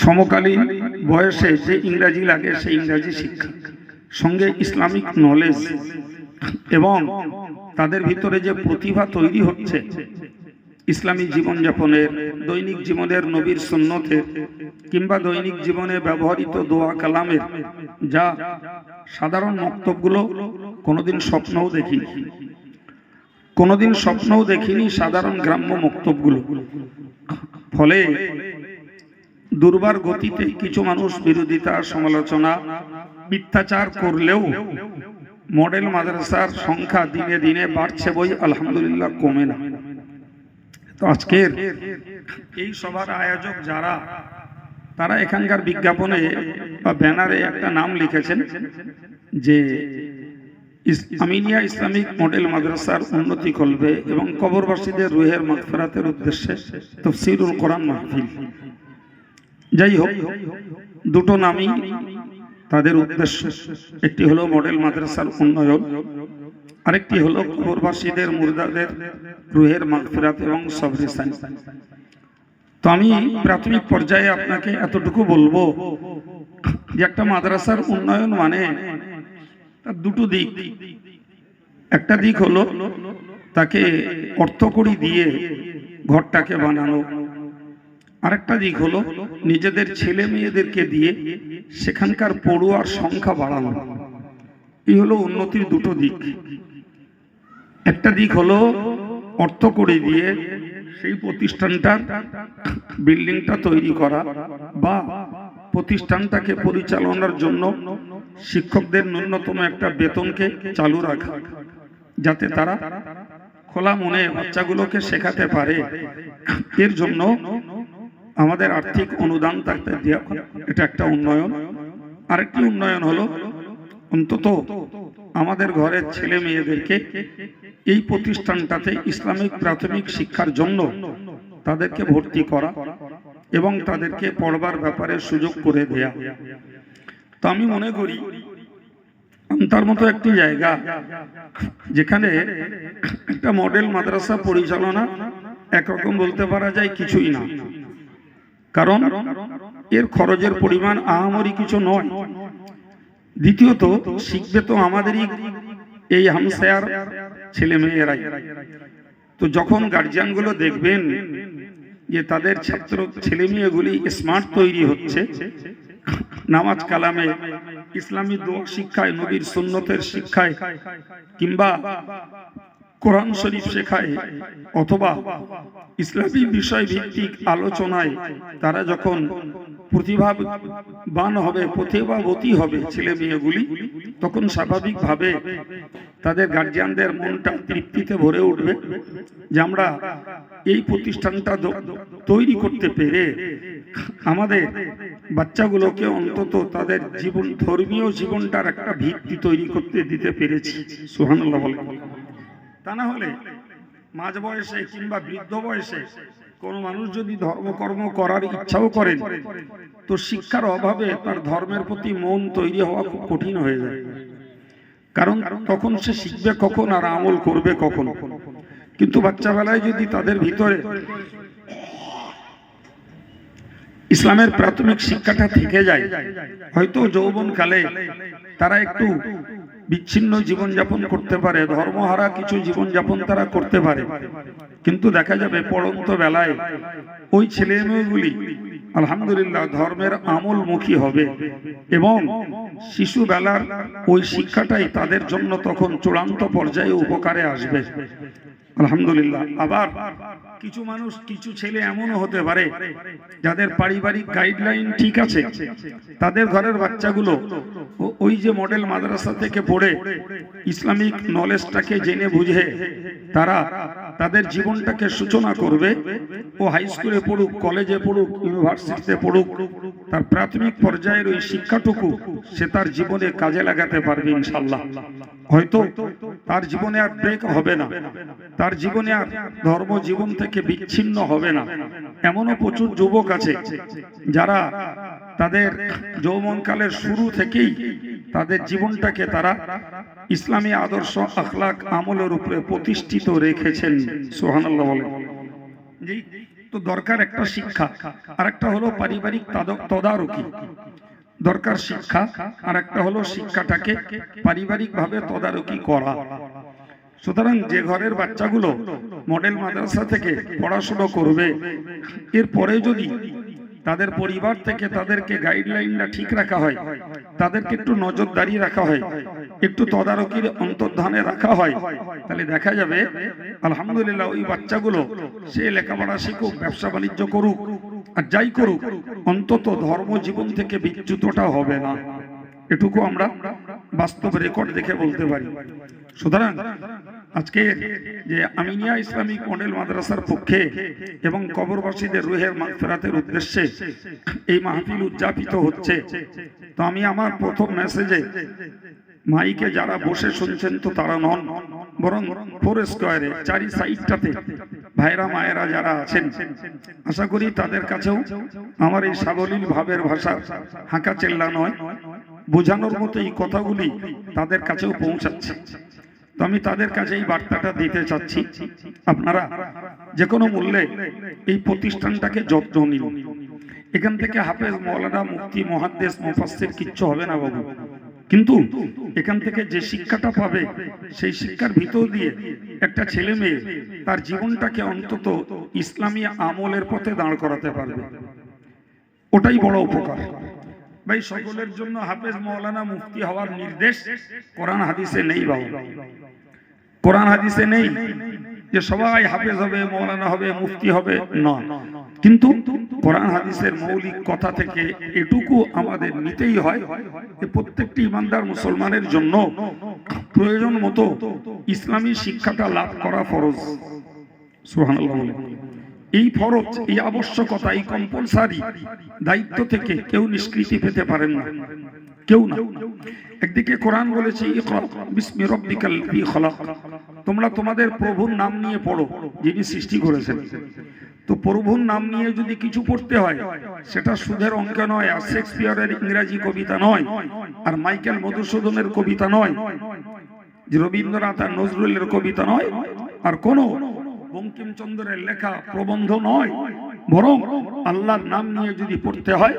সমকালীন বয়সে যে ইংরাজি লাগে সেই ইংরাজি শিক্ষা সঙ্গে ইসলামিক নলেজ এবং তাদের ভিতরে যে প্রতিভা তৈরি হচ্ছে ইসলামী জীবনযাপনের, দৈনিক জীবনের নবীর সুন্নতের কিংবা দৈনিক জীবনে ব্যবহৃত দোয়া কালামের, যা সাধারণ মক্তবগুলো কোনোদিন স্বপ্নও দেখিনি সাধারণ গ্রাম্য মক্তবগুলো। ফলে দুর্বার গতিতে কিছু মানুষ বিরোধিতা, সমালোচনা, মিথ্যাচার করলেও মডেল মাদ্রাসার সংখ্যা দিনে দিনে বাড়ছে বই আলহামদুলিল্লাহ, কমে না। তো আজকের এই সভার আয়োজক যারা, তারা এখানকার বিজ্ঞাপনে বা ব্যানারে একটা নাম লিখেছেন যে আমিনিয়া ইসলামিক মডেল মাদ্রাসার উন্নতি করবে এবং কবরবাসীদের রুহের মাগফিরাতের উদ্দেশ্যে তাফসীরুল কোরআন মাহফিল। যাই হোক, দুটো নামই তাদের উদ্দেশ্য। একটি হলো মডেল মাদ্রাসার উন্নয়ন, আরেকটি হলো কবরবাসীদের মুর্দাদের রুহের মাগফিরাত এবং সবরে সানি। তো আমি প্রাথমিক পর্যায়ে আপনাকে এতটুকু বলবো যে একটা মাদ্রাসার উন্নয়ন মানে তার দুটো দিক। একটা দিক হলো তাকে অর্থকড়ি দিয়ে ঘরটাকে বানানো, আরেকটা দিক হলো নিজেদের ছেলে মেয়েদেরকে দিয়ে সেখানকার পড়ুয়ার সংখ্যা বাড়ানো। এই হলো উন্নতির দুটো দিক। একটা দিক হলো অর্থকড়ি দিয়ে সেই প্রতিষ্ঠানটার বিল্ডিংটা তৈরি করা বা প্রতিষ্ঠানটাকে পরিচালনার জন্য শিক্ষকদের ন্যূনতম একটা বেতনকে চালু রাখা, যাতে তারা খোলা মনে বাচ্চাগুলোকে শেখাতে পারে। এর জন্য আমাদের আর্থিক অনুদান থাকতে দেওয়া, এটা একটা উন্নয়ন। আরেকটি উন্নয়ন হলো অন্তত আমাদের ঘরের ছেলে মেয়েদেরকে এই প্রতিষ্ঠানটাতে ইসলামিক প্রাথমিক শিক্ষার জন্য তাদেরকে ভর্তি করা এবং তাদেরকে পড়বার ব্যাপারে সুযোগ করে দেয়া। তো আমি মনে করি তার মতো একটি জায়গা যেখানে একটা মডেল মাদ্রাসা পরিচালনা একরকম বলতে পারা যায় কিছুই না, কারণ এর খরচের পরিমাণ আহামরি কিছু নয়। দ্বিতীয়ত শিখবে তো আমাদেরই এই হামসায়ার ছেলে মেয়েরাই। তো যখন গার্জিয়ানগুলো দেখবেন যে তাদের ছাত্র ছেলে মেয়েগুলি স্মার্ট তৈরি হচ্ছে, নামাজ কালামে, ইসলামী দোয়া শিক্ষায়, নবীর সুন্নতের শিক্ষায় কিংবা কোরআন শরীফ শেখায় অথবা ইসলামী বিষয় ভিত্তিক আলোচনায় তারা যখন প্রতিভাবান হবে, প্রতিভাবতী হবে ছেলে মেয়েগুলি, তখন স্বাভাবিকভাবে তাদের গার্জিয়ানদের মনটা তৃপ্তিতে ভরে উঠবে যে আমরা এই প্রতিষ্ঠানটা তৈরি করতে পেরে আমাদের বাচ্চাগুলোকে অন্তত তাদের জীবন, ধর্মীয় জীবনটার একটা ভিত্তি তৈরি করতে দিতে পেরেছি। সুবহানাল্লাহ বলে। তা না হলে মাঝ বয়সে কিংবা বৃদ্ধ বয়সে কোনো মানুষ যদি ধর্মকর্ম করার ইচ্ছাও করেন, তো শিক্ষার অভাবে তার ধর্মের প্রতি মন তৈরি হওয়া খুব কঠিন হয়ে যায়। কারণ তখন সে শিখবে কখন আর আমল করবে কখন। কিন্তু বাচ্চাবেলায় যদি তাদের ভিতরে ইসলামের প্রাথমিক শিক্ষাটা থেকে যায়, হয়তো যৌবনকালে তারা একটু বিচ্ছিন্ন জীবনযাপন করতে পারে, ধর্মহারা কিছু জীবনযাপন তারা করতে পারে, কিন্তু দেখা যাবে পড়ন্ত বেলায় ওই ছেলে মেয়েগুলি আলহামদুলিল্লাহ ধর্মের আমলমুখী হবে এবং শিশু বেলার ওই শিক্ষাটাই তাদের জন্য তখন চূড়ান্ত পর্যায়ে উপকারে আসবে আলহামদুলিল্লাহ। আবার কিছু মানুষ, কিছু ছেলে এমনও হতে পারে যাদের পারিবারিক গাইডলাইন ঠিক আছে, তাদের ঘরের বাচ্চাগুলো ওই যে মডেল মাদ্রাসা থেকে পড়ে ইসলামিক নলেজটাকে জেনে বুঝে তারা তাদের জীবনটাকে সূচনা করবে। ও হাই স্কুলে পড়ুক, কলেজে পড়ুক, ইউনিভার্সিটিতে পড়ুক, তার প্রাথমিক পর্যায়ের ওই শিক্ষাটুকু সে তার জীবনে কাজে লাগাতে পারবে ইনশাআল্লাহ। হয়তো তার জীবনে আর ব্রেক হবে না, তার জীবনে আর ধর্ম জীবন থেকে বিচ্ছিন্ন হবে না। এমনও প্রচুর যুবক আছে যারা তাদের যৌবনকালের শুরু থেকেই তাদের জীবনটাকে তারা ইসলামী আদর্শ, আখলাক, আমলের উপরে প্রতিষ্ঠিত রেখেছেন। সুবহানাল্লাহ বলেন। তো তো দরকার একটা শিক্ষা, আর একটা হলো পারিবারিক তদারকি। দরকার শিক্ষা, আর একটা হলো শিক্ষাটাকে পারিবারিক ভাবে তদারকি করা। সুতরাং যে ঘরের বাচ্চাগুলো মডেল মাদ্রাসা থেকে পড়াশোনা করবে, এরপরে যদি তাদের পরিবার থেকে তাদেরকে গাইডলাইনটা ঠিক রাখা হয়, তাদেরকে একটু নজরদারি রাখা হয়, একটু তদারকির অন্তর্ধানে রাখা হয়, তাহলে দেখা যাবে আলহামদুলিল্লাহ ওই বাচ্চাগুলো সে লেখাপড়া শিখুক, ব্যবসা বাণিজ্য করুক, আর যাই করুক, অন্তত ধর্ম জীবন থেকে বিচ্যুতটা হবে না। এটুকু আমরা বাস্তব রেকর্ড দেখে বলতে পারি। সুতরাং আজকে যে আমিনিয়া ইসলামিক মডেল মাদ্রাসার পক্ষে এবং কবরবাসীদের রুহের মাগফিরাতের উদ্দেশ্যে এই মাহফিল উদযাপিত হচ্ছে, তো আমি আমার প্রথম মেসেজে মাইকে যারা বসে শুনছেন তো তারা নন, বরং ফোর স্কোয়ারে চারি সাইডটাতে ভাইরা মায়েরা যারা আছেন, আশা করি তাদের কাছেও আমার এই সাবলীল ভাবের ভাষা হাঁকা চেল্লা নয়, বোঝানোর মতো এই কথাগুলি তাদের কাছেও পৌঁছাচ্ছে। তো আমি তাদের কাছে এই বার্তাটা দিতে চাচ্ছি, আপনারা যে কোনো মূল্যে এই প্রতিষ্ঠানটাকে যত্ন নিন। এখান থেকে হাফেজ, মৌলানা, মুফতি, মুহাদ্দিস, মুফাসসির কিচ্ছু হবে না বাবু, কিন্তু এখান থেকে যে শিক্ষাটা পাবে সেই শিক্ষার ভিতর দিয়ে একটা ছেলে মেয়ে তার জীবনটাকে অন্তত ইসলামী আমলের পথে দাঁড় করাতে পারবে, ওটাই বড় উপকার। ভাই সকলের জন্য হাফেজ, মৌলানা, মুফতি হওয়ার নির্দেশ কোরআন হাদিসে নেই বাবু, কোরআন হাদিসে নেই যে সবাই হাফেজ হবে, মৌলানা হবে, মুফতি হবে, না। কিন্তু কোরআন হাদিসের মৌলিক কথা থেকে এটুকু আমাদের নিতেই হয় যে প্রত্যেকটি ইমানদার মুসলমানের জন্য প্রয়োজন মতো ইসলামী শিক্ষাটা লাভ করা ফরজ। সুবহানাল্লাহ বলে এই ফরজ, এই আবশ্যকতা, এই কম্পালসারি দায়িত্ব থেকে কেউ নিষ্কৃতি পেতে পারেন না, কেউ না। একদিকে কোরআন বলেছে ইকরা বিসমি রাব্বিকাল লাযী খলাক, তোমরা তোমাদের প্রভুর নাম নিয়ে পড়ো যিনি সৃষ্টি করেছেন। তো প্রভুর নাম নিয়ে যদি কিছু পড়তে হয় সেটা সুদের অঙ্ক নয়, আর শেক্সপিয়ারের ইংরেজি কবিতা নয়, আর মাইকেল মধুসূদনের কবিতা নয়, রবীন্দ্রনাথ আর নজরুলের কবিতা নয়, আর কোন বঙ্কিমচন্দ্রের লেখা প্রবন্ধ নয়, বরং আল্লাহর নাম নিয়ে যদি পড়তে হয়